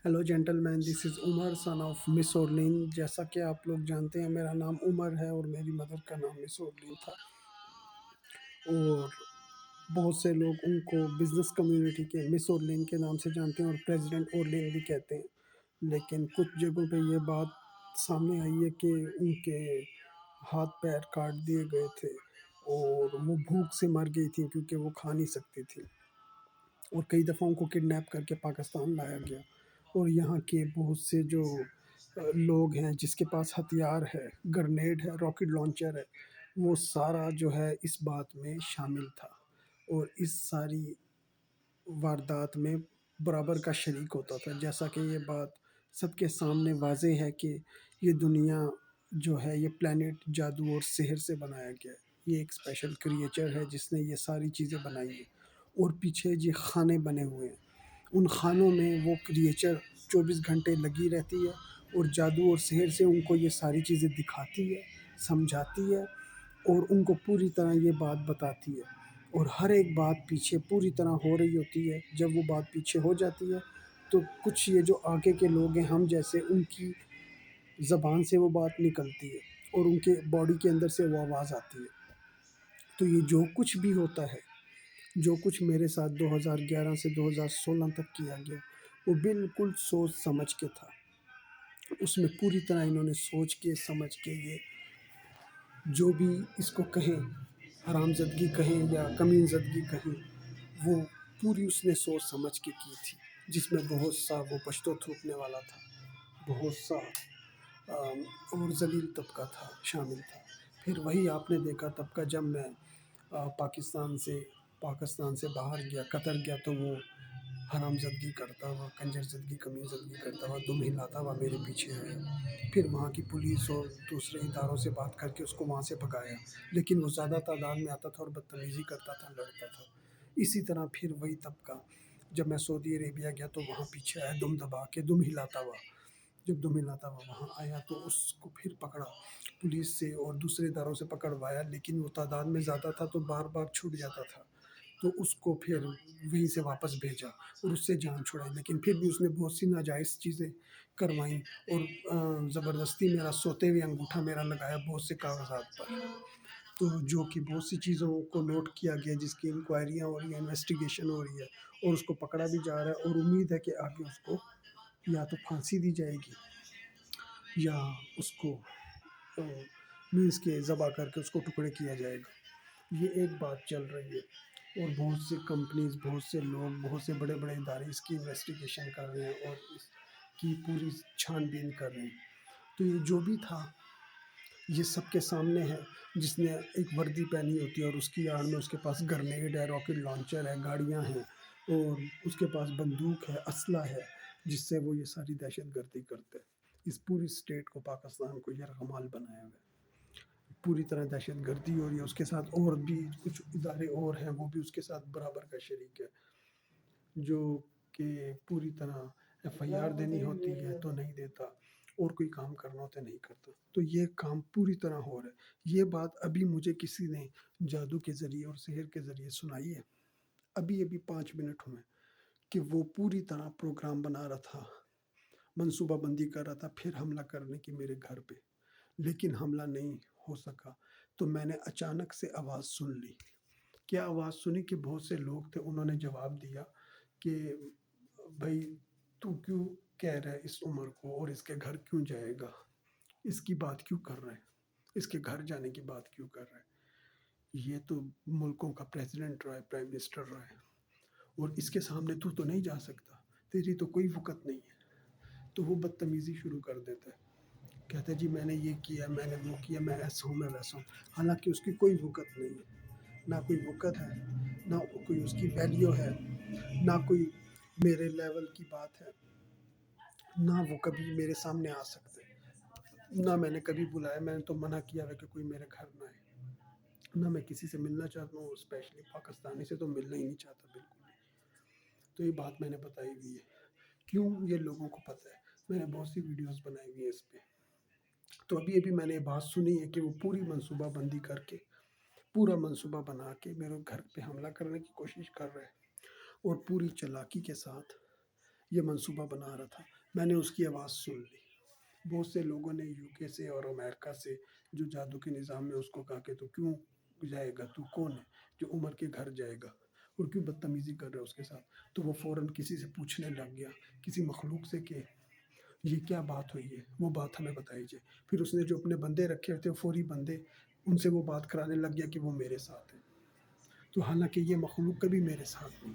Hello gentlemen, this is Umar son of miss اورلین۔ جیسا کہ آپ لوگ جانتے ہیں میرا نام عمر ہے اور میری مدر کا نام مس اورلین تھا، اور بہت سے لوگ ان کو بزنس کمیونٹی کے مس اورلین کے نام سے جانتے ہیں اور پریزیڈنٹ اورلین بھی کہتے ہیں۔ لیکن کچھ جگہوں پہ یہ بات سامنے آئی ہے کہ ان کے ہاتھ پیر کاٹ دیے گئے تھے اور وہ بھوک سے مر گئی تھی کیونکہ وہ کھا نہیں سکتی تھی، اور کئی دفعہ ان کو کڈنیپ کر کے پاکستان لایا گیا۔ اور یہاں کے بہت سے جو لوگ ہیں جس کے پاس ہتھیار ہے، گرنیڈ ہے، راکٹ لانچر ہے، وہ سارا جو ہے اس بات میں شامل تھا اور اس ساری واردات میں برابر کا شریک ہوتا تھا۔ جیسا کہ یہ بات سب کے سامنے واضح ہے کہ یہ دنیا جو ہے یہ پلانٹ جادو اور سحر سے بنایا گیا ہے۔ یہ ایک اسپیشل کریچر ہے جس نے یہ ساری چیزیں بنائی ہیں، اور پیچھے یہ خانے بنے ہوئے ہیں۔ ان خانوں میں وہ کریچر 24 گھنٹے لگی رہتی ہے اور جادو اور سحر سے ان کو یہ ساری چیزیں دکھاتی ہے، سمجھاتی ہے، اور ان کو پوری طرح یہ بات بتاتی ہے، اور ہر ایک بات پیچھے پوری طرح ہو رہی ہوتی ہے۔ جب وہ بات پیچھے ہو جاتی ہے تو کچھ یہ جو آگے کے لوگ ہیں ہم جیسے، ان کی زبان سے وہ بات نکلتی ہے اور ان کے باڈی کے اندر سے وہ آواز آتی ہے۔ تو یہ جو کچھ بھی ہوتا ہے، جو کچھ میرے ساتھ 2011 سے 2016 تک کیا گیا، وہ بالکل سوچ سمجھ کے تھا۔ اس میں پوری طرح انہوں نے سوچ کے سمجھ کے یہ جو بھی اس کو کہیں، حرام زدگی کہیں یا کمین زدگی کہیں، وہ پوری اس نے سوچ سمجھ کے کی تھی، جس میں بہت سا وہ پشتو تھوکنے والا تھا، بہت سا اور ذلیل طبقہ تھا، شامل تھا۔ پھر وہی آپ نے دیکھا طبقہ جب میں پاکستان سے باہر گیا، قطر گیا، تو وہ حرام زدگی کرتا ہوا، کنجر زدگی، کمین زدگی کرتا ہوا، دم ہلاتا ہوا میرے پیچھے آیا۔ پھر وہاں کی پولیس اور دوسرے اداروں سے بات کر کے اس کو وہاں سے بھگایا، لیکن وہ زیادہ تعداد میں آتا تھا اور بدتمیزی کرتا تھا، لڑتا تھا۔ اسی طرح پھر وہی طبقہ جب میں سعودی عربیہ گیا تو وہاں پیچھے آیا، دم دبا کے، دم ہلاتا ہوا۔ جب دم ہلاتا ہوا وہاں آیا تو اس کو پھر پکڑا پولیس سے اور دوسرے اداروں سے پکڑوایا، لیکن وہ تعداد میں زیادہ تھا تو بار بار چھوٹ جاتا تھا، تو اس کو پھر وہیں سے واپس بھیجا اور اس سے جان چھڑائی۔ لیکن پھر بھی اس نے بہت سی ناجائز چیزیں کروائیں اور زبردستی میرا سوتے ہوئے انگوٹھا میرا لگایا بہت سے کاغذات پر، تو جو کہ بہت سی چیزوں کو نوٹ کیا گیا، جس کی انکوائریاں ہو رہی ہیں، انویسٹیگیشن ہو رہی ہے، اور اس کو پکڑا بھی جا رہا ہے، اور امید ہے کہ آگے اس کو یا تو پھانسی دی جائے گی یا اس کو مینس کے ذبح کر کے اس کو ٹکڑے کیا جائے گا۔ یہ ایک بات چل رہی ہے، اور بہت سے کمپنیز، بہت سے لوگ، بہت سے بڑے بڑے ادارے اس کی انویسٹیگیشن کر رہے ہیں اور اس کی پوری چھان بین کر رہے ہیں۔ تو یہ جو بھی تھا یہ سب کے سامنے ہے، جس نے ایک وردی پہنی ہوتی ہے اور اس کی آڑ میں اس کے پاس گرنیڈ ہے، راکٹ لانچر ہے، گاڑیاں ہیں، اور اس کے پاس بندوق ہے، اسلحہ ہے، جس سے وہ یہ ساری دہشت گردی کرتے ہیں۔ اس پوری اسٹیٹ کو، پاکستان کو یرغمال بنایا ہوا ہے، پوری طرح دہشت گردی ہو رہی ہے۔ اس کے ساتھ اور بھی کچھ ادارے اور ہیں، وہ بھی اس کے ساتھ برابر کا شریک ہے، جو کہ پوری طرح ایف آئی آر دینی ہوتی ہے تو نہیں دیتا، اور کوئی کام کرنا ہوتا ہے نہیں کرتا۔ تو یہ کام پوری طرح ہو رہا ہے۔ یہ بات ابھی مجھے کسی نے جادو کے ذریعے اور سحر کے ذریعے سنائی ہے، ابھی 5 منٹ ہوئے، کہ وہ پوری طرح پروگرام بنا رہا تھا، منصوبہ بندی کر رہا تھا پھر حملہ کرنے کی میرے گھر پہ، لیکن حملہ نہیں ہو سکا۔ تو میں نے اچانک سے آواز سن لی۔ کیا آواز سنی کہ بہت سے لوگ تھے، انہوں نے جواب دیا کہ بھائی تو کیوں کہہ رہا ہے اس عمر کو، اور اس کے گھر کیوں جائے گا، اس کی بات کیوں کر رہے ہیں، اس کے گھر جانے کی بات کیوں کر رہے ہیں، یہ تو ملکوں کا پریزیڈنٹ رہا ہے، پرائم منسٹر رہا ہے، اور اس کے سامنے تو نہیں جا سکتا، تیری تو کوئی وقت نہیں ہے۔ تو وہ بدتمیزی شروع کر دیتا ہے، کہتا ہے جی میں نے یہ کیا، میں نے وہ کیا، میں ایسا ہوں، میں ویسا ہوں، حالانکہ اس کی کوئی وقت نہیں ہے، نہ کوئی وقت ہے، نہ کوئی اس کی ویلیو ہے، نہ کوئی میرے لیول کی بات ہے، نہ وہ کبھی میرے سامنے آ سکتے، نہ میں نے کبھی بلایا، میں نے تو منع کیا ہے کہ کوئی میرے گھر نہ آئے، نہ میں کسی سے ملنا چاہتا ہوں، اسپیشلی پاکستانی سے تو ملنا ہی نہیں چاہتا بالکل بھی۔ تو یہ بات میں نے بتائی ہوئی ہے، کیوں یہ لوگوں کو پتہ ہے، میں نے بہت سی ویڈیوز بنائی ہوئی ہیں اس پہ۔ تو ابھی میں نے یہ بات سنی ہے کہ وہ پوری منصوبہ بندی کر کے، پورا منصوبہ بنا کے میرے گھر پہ حملہ کرنے کی کوشش کر رہے ہیں، اور پوری چالاکی کے ساتھ یہ منصوبہ بنا رہا تھا، میں نے اس کی آواز سن لی۔ بہت سے لوگوں نے یو کے سے اور امریکہ سے جو جادو کے نظام میں اس کو کہا کہ تو کیوں جائے گا، تو کون ہے جو عمر کے گھر جائے گا اور کیوں بدتمیزی کر رہا ہے اس کے ساتھ؟ تو وہ فوراً کسی سے پوچھنے لگ گیا، کسی مخلوق سے، کہ یہ کیا بات ہوئی ہے، وہ بات ہمیں بتائی جائے۔ پھر اس نے جو اپنے بندے رکھے ہوئے تھے، فوری بندے، ان سے وہ بات کرانے لگ گیا کہ وہ میرے ساتھ ہیں۔ تو حالانکہ یہ مخلوق کبھی میرے ساتھ نہیں،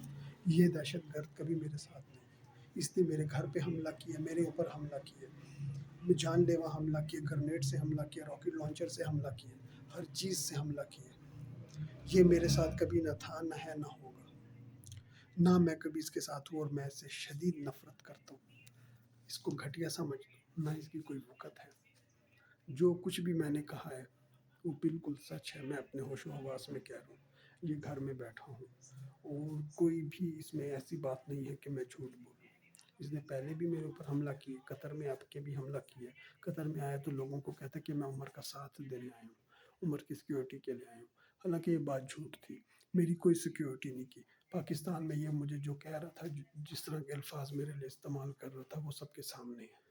یہ دہشت گرد کبھی میرے ساتھ نہیں، اس نے میرے گھر پہ حملہ کیا، میرے اوپر حملہ کیا، جان لیوا حملہ کیا، گرنیڈ سے حملہ کیا، راکٹ لانچر سے حملہ کیا، ہر چیز سے حملہ کیا۔ یہ میرے ساتھ کبھی نہ تھا، نہ ہے، نہ ہوگا، نہ میں کبھی اس کے ساتھ ہوں، اور میں اس سے شدید نفرت کرتا ہوں۔ اس کو گھٹیا سمجھ لو، نہ اس کی کوئی وقت ہے۔ جو کچھ بھی میں نے کہا ہے وہ بالکل سچ ہے، میں اپنے ہوش و حواس میں کہہ رہا ہوں، یہ گھر میں بیٹھا ہوں، اور کوئی بھی اس میں ایسی بات نہیں ہے کہ میں جھوٹ بولوں۔ اس نے پہلے بھی میرے اوپر حملہ کیا، قطر میں آپ کے بھی حملہ کیا۔ قطر میں آیا تو لوگوں کو کہتا کہ میں عمر کا ساتھ دینے آیا ہوں، عمر کی سیکیورٹی کے لیے آیا ہوں، حالانکہ یہ بات جھوٹ تھی، میری کوئی سیکیورٹی نہیں کی۔ پاکستان میں یہ مجھے جو کہہ رہا تھا، جس طرح کے الفاظ میرے لیے استعمال کر رہا تھا، وہ سب کے سامنے ہے۔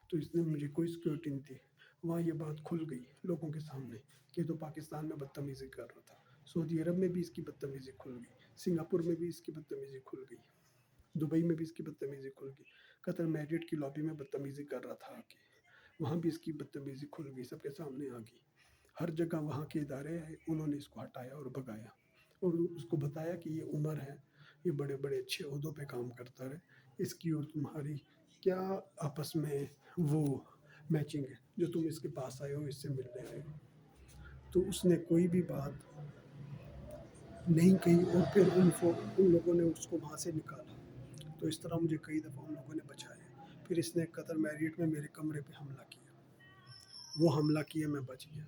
تو اس نے مجھے کوئی سیکیورٹی نہیں دی۔ وہاں یہ بات کھل گئی لوگوں کے سامنے کہ تو پاکستان میں بدتمیزی کر رہا تھا، سعودی عرب میں بھی اس کی بدتمیزی کھل گئی، سنگاپور میں بھی اس کی بدتمیزی کھل گئی، دبئی میں بھی اس کی بدتمیزی کھل گئی، قطر میرٹ کی لابی میں بدتمیزی کر رہا تھا کہ وہاں بھی اس کی بدتمیزی کھل گئی، سب کے سامنے آ گئی۔ ہر جگہ وہاں کے ادارے آئے، انہوں نے اس کو ہٹایا اور بھگایا، اور اس کو بتایا کہ یہ عمر ہے، یہ بڑے بڑے اچھے عہدوں پہ کام کرتا رہے، اس کی اور تمہاری کیا آپس میں وہ میچنگ ہے جو تم اس کے پاس آئے ہو، اس سے ملنے آئے ہو؟ تو اس نے کوئی بھی بات نہیں کہی، اور پھر ان لوگوں نے اس کو وہاں سے نکالا۔ تو اس طرح مجھے کئی دفعہ ان لوگوں نے بچایا۔ پھر اس نے قطر میریٹ میں میرے کمرے پہ حملہ کیا، وہ حملہ کیا، میں بچ گیا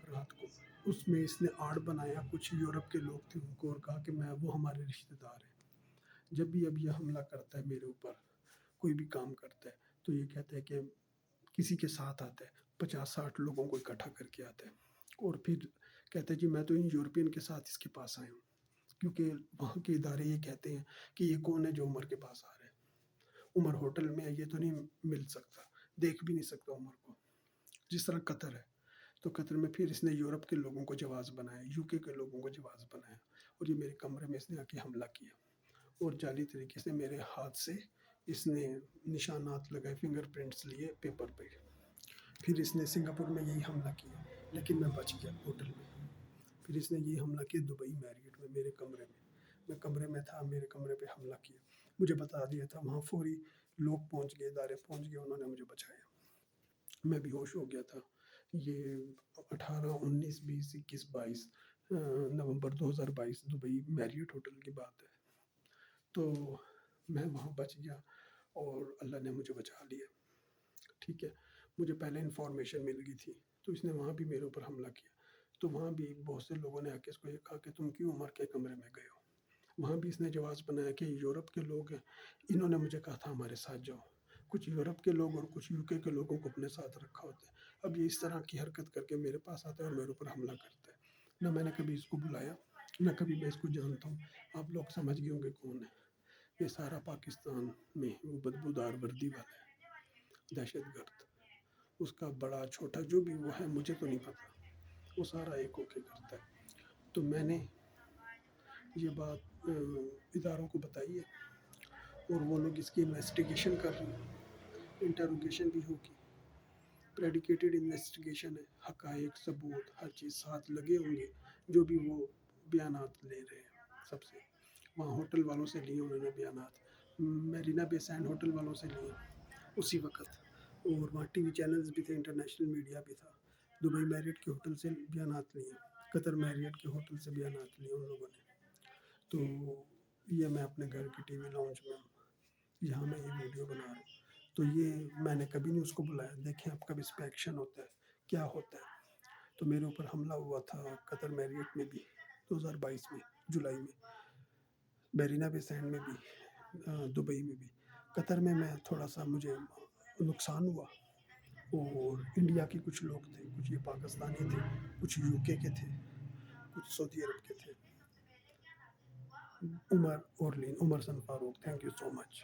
رات کو۔ اس میں اس نے آڑ بنایا، کچھ یورپ کے لوگ تھے ان کو، اور کہا کہ وہ ہمارے رشتہ دار ہیں۔ جب بھی اب یہ حملہ کرتا ہے میرے اوپر، کوئی بھی کام کرتا ہے، تو یہ کہتا ہے کہ کسی کے ساتھ آتا ہے، 50-60 لوگوں کو اکٹھا کر کے آتا ہے، اور پھر کہتا ہے جی میں تو ان یورپین کے ساتھ اس کے پاس آیا ہوں، کیونکہ وہاں کے ادارے یہ کہتے ہیں کہ یہ کون ہے جو عمر کے پاس آ رہا ہے، عمر ہوٹل میں ہے، یہ تو نہیں مل سکتا، دیکھ بھی نہیں سکتا عمر کو، جس طرح قطر ہے۔ تو قطر میں پھر اس نے یورپ کے لوگوں کو جواز بنایا، یو کے لوگوں کو جواز بنایا، اور یہ میرے کمرے میں اس نے آ کے حملہ کیا، اور جعلی طریقے سے میرے ہاتھ سے اس نے نشانات لگائے، فنگر پرنٹس لیے پیپر پہ۔ پھر اس نے سنگاپور میں یہی حملہ کیا، لیکن میں بچ گیا ہوٹل میں۔ پھر اس نے یہی حملہ کیا دبئی میریٹ میں، میرے کمرے میں، میں کمرے میں تھا، میرے کمرے پہ حملہ کیا، مجھے بتا دیا تھا، وہاں فوری لوگ پہنچ گئے، ادارے پہنچ گئے، انہوں نے مجھے بچایا، میں بھی ہوش ہو گیا تھا۔ یہ 18، 19، 20، 21، 22 نومبر 2022 دبئی میریٹ ہوٹل کی بات ہے۔ تو میں وہاں بچ گیا، اور اللہ نے مجھے بچا لیا، ٹھیک ہے۔ مجھے پہلے انفارمیشن مل گئی تھی، تو اس نے وہاں بھی میرے اوپر حملہ کیا، تو وہاں بھی بہت سے لوگوں نے آ کے اس کو یہ کہا کہ تم کیوں عمر کے کمرے میں گئے ہو؟ وہاں بھی اس نے جواز بنایا کہ یورپ کے لوگ ہیں، انہوں نے مجھے کہا تھا ہمارے ساتھ جاؤ، کچھ یورپ کے لوگ اور کچھ یو کے لوگوں کو اپنے ساتھ رکھا ہوتا ہے۔ اب یہ اس طرح کی حرکت کر کے میرے پاس آتا ہے اور میرے اوپر حملہ کرتا ہے، نہ میں نے کبھی اس کو بلایا، نہ کبھی میں اس کو جانتا ہوں۔ آپ لوگ سمجھ گئے ہوں گے کون ہے، یہ سارا پاکستان میں وہ بدبودار وردی والا ہے، دہشت گرد، اس کا بڑا چھوٹا جو بھی وہ ہے، مجھے تو نہیں پتا، وہ سارا ایک ہو کے کرتا ہے۔ تو میں نے یہ بات اداروں کو بتائی ہے، اور وہ لوگ اس کی انویسٹیگیشن کر رہے ہیں، انٹروگیشن بھی ہوگی، پریڈیکیٹڈ انویسٹیگیشن ہے، حقائق، ثبوت، ہر چیز ساتھ لگے ہوں گے، جو بھی وہ بیانات لے رہے ہیں سب سے۔ وہاں ہوٹل والوں سے لیے انہوں نے بیانات، میرینا بے سینڈ ہوٹل والوں سے لیے اسی وقت، اور وہاں ٹی وی چینلز بھی تھے، انٹرنیشنل میڈیا بھی تھا، دبئی میریٹ کے ہوٹل سے بیانات لیے، قطر میریٹ کے ہوٹل سے بیانات لیے ان لوگوں نے۔ تو یہ میں اپنے گھر کی ٹی وی لاؤنج میں ہوں، یہاں میں یہ ویڈیو بنا رہا ہوں، تو یہ میں نے کبھی نہیں اس کو بلایا، دیکھیں اب کب اس پہ ایکشن ہوتا ہے، کیا ہوتا ہے۔ تو میرے اوپر حملہ ہوا تھا قطر میریٹ میں بھی 2022 میں جولائی میں، میرینا بے سینڈ میں بھی، دبئی میں بھی۔ قطر میں تھوڑا سا مجھے نقصان ہوا، اور انڈیا کے کچھ لوگ تھے، کچھ یہ پاکستانی تھے، کچھ یو کے تھے، کچھ سعودی عرب کے تھے۔ عمر سن فاروق، تھینک یو سو مچ۔